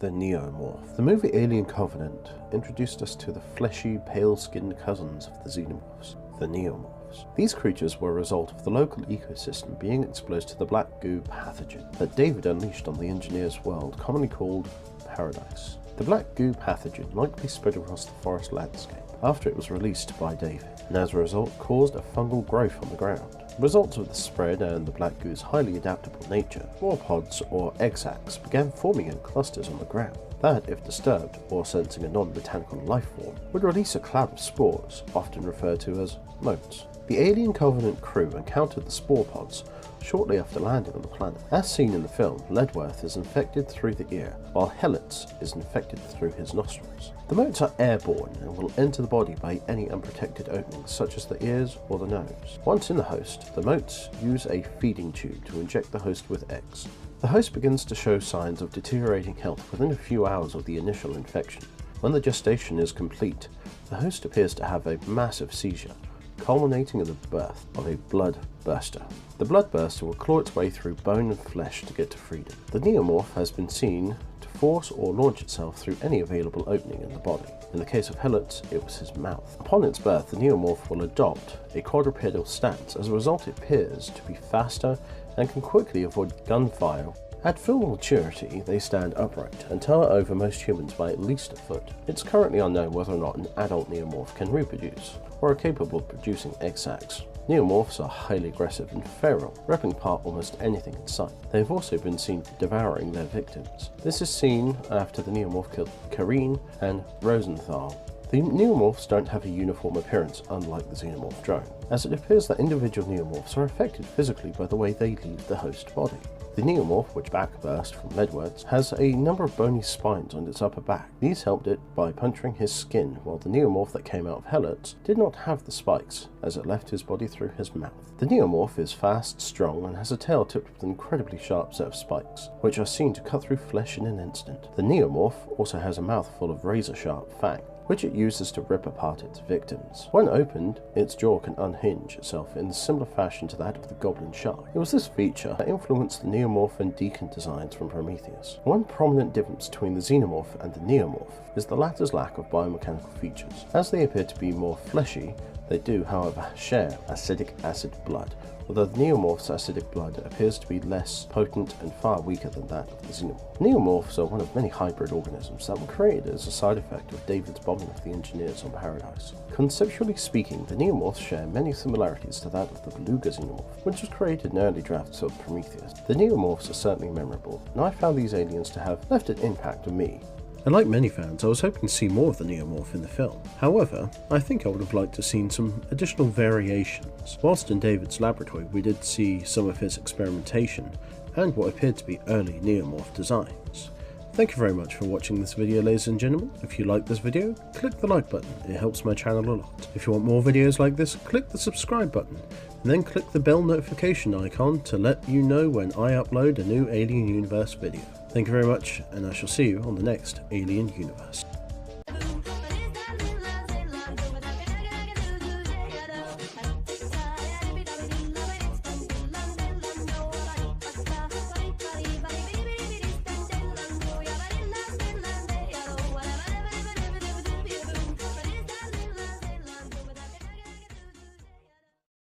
The neomorph. The movie Alien Covenant introduced us to the fleshy, pale-skinned cousins of the xenomorphs, the neomorphs. These creatures were a result of the local ecosystem being exposed to the black goo pathogen that David unleashed on the engineer's world, commonly called Paradise. The black goo pathogen likely spread across the forest landscape after it was released by David, and as a result caused a fungal growth on the ground. Results of the spread and the black goo's highly adaptable nature, spore pods or egg sacs began forming in clusters on the ground that, if disturbed or sensing a non-botanical life form, would release a cloud of spores, often referred to as motes. The Alien Covenant crew encountered the spore pods shortly after landing on the planet. As seen in the film, Ledworth is infected through the ear, while Helitz is infected through his nostrils. The motes are airborne and will enter the body by any unprotected openings such as the ears or the nose. Once in the host, the motes use a feeding tube to inject the host with eggs. The host begins to show signs of deteriorating health within a few hours of the initial infection. When the gestation is complete, the host appears to have a massive seizure, culminating in the birth of a blood burster. The blood burster will claw its way through bone and flesh to get to freedom. The neomorph has been seen to force or launch itself through any available opening in the body. In the case of Helitz, it was his mouth. Upon its birth, the neomorph will adopt a quadrupedal stance. As a result, it appears to be faster and can quickly avoid gunfire. At full maturity, they stand upright and tower over most humans by at least a foot. It's currently unknown whether or not an adult neomorph can reproduce, or are capable of producing egg sacs. Neomorphs are highly aggressive and feral, ripping apart almost anything in sight. They have also been seen devouring their victims. This is seen after the neomorph killed Kareen and Rosenthal. The neomorphs don't have a uniform appearance, unlike the xenomorph drone, as it appears that individual neomorphs are affected physically by the way they leave the host body. The neomorph, which backburst from Ledworth, has a number of bony spines on its upper back. These helped it by puncturing his skin, while the neomorph that came out of Helitz did not have the spikes, as it left his body through his mouth. The neomorph is fast, strong, and has a tail tipped with an incredibly sharp set of spikes, which are seen to cut through flesh in an instant. The neomorph also has a mouth full of razor-sharp fangs, which it uses to rip apart its victims. When opened, its jaw can unhinge itself in a similar fashion to that of the goblin shark. It was this feature that influenced the neomorph and deacon designs from Prometheus. One prominent difference between the xenomorph and the neomorph is the latter's lack of biomechanical features. As they appear to be more fleshy, they do, however, share acidic acid blood, although the neomorph's acidic blood appears to be less potent and far weaker than that of the xenomorph. Neomorphs are one of many hybrid organisms that were created as a side effect of David's bombing of the engineers on Paradise. Conceptually speaking, the neomorphs share many similarities to that of the beluga xenomorph, which was created in early drafts of Prometheus. The neomorphs are certainly memorable, and I found these aliens to have left an impact on me. And like many fans, I was hoping to see more of the neomorph in the film. However, I think I would have liked to have seen some additional variations. Whilst in David's laboratory, we did see some of his experimentation and what appeared to be early neomorph designs. Thank you very much for watching this video, ladies and gentlemen. If you like this video, click the like button, it helps my channel a lot. If you want more videos like this, click the subscribe button, and then click the bell notification icon to let you know when I upload a new Alien Universe video. Thank you very much, and I shall see you on the next Alien Universe.